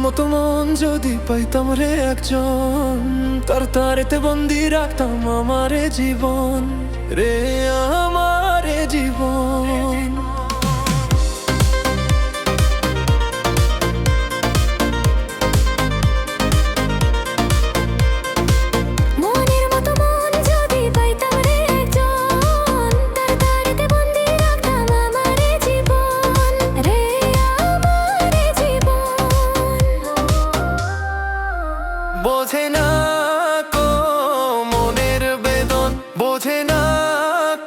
মতো মন যদি পাইতাম রে একজন, তার তারেতে বন্দি রাখতাম আমারে জীবন রে, আমারে জীবন। বোঝে না কো মনের বেদন, বোঝে না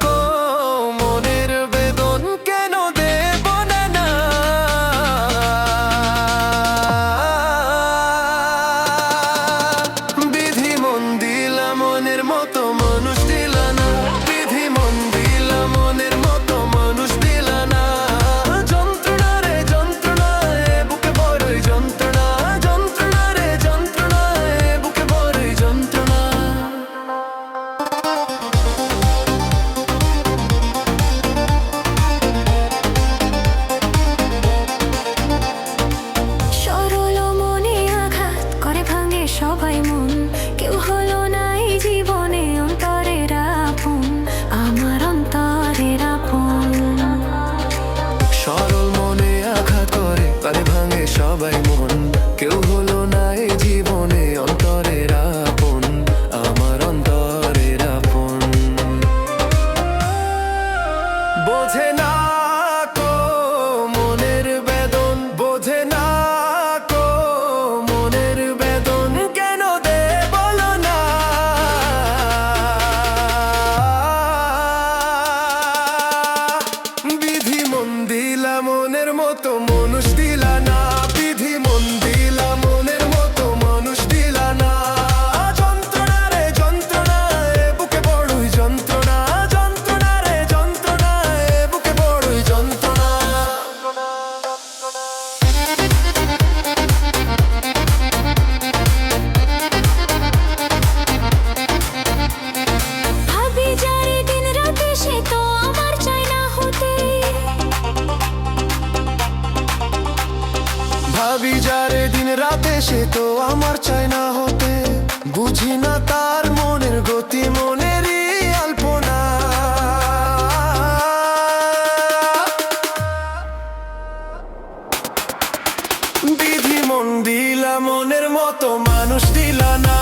কো মনের বেদন, কেন দেব না না। বিধি মন দিলা মনের মতো মানুষ দিলা না, বিধি মন দিলা মনের মতো মানুষ দিলা না। যন্ত্রণা রে যন্ত্রণা, বুকে বড়ই যন্ত্রণা, যন্ত্রণা রে যন্ত্রণা, বুকে বড়ই যন্ত্রণা। সরল মনে আঘাত করে ভাঙে সবাই মন, কেউ হলো না এই জীবনে অন্তরের আপন, আমার অন্তরের আপন। সরল মনে আঘাত করে তারে ভাঙে সবাই মন, কেউ হলো না এই জীবনে অন্তরের আপন, আমার অন্তরের আপন। বোঝে না কো মনের বেদন, বোঝে না কো মনের বেদন, কেন দে বলো না। বিধি মন দিলা মনের মতো মানুষ দিলা না, বিধি মন দিলা মনের মতো মানুষ দিলা না। যন্ত্রণা রে যন্ত্রণা, বুকে বড়ই যন্ত্রণা, যন্ত্রণা রে যন্ত্রণা, বুকে বড়ই যন্ত্রণা। ভাবি যারে দিন রাতে সে তো আমার চাই না হতে, ভাবি যারে দিন রাতে সে তো আমার চায় না হতে, বুঝি না তার মনের গতি মনেরই আলপনা। বিধি মন দিলা মনের মতো মানুষ দিলা না।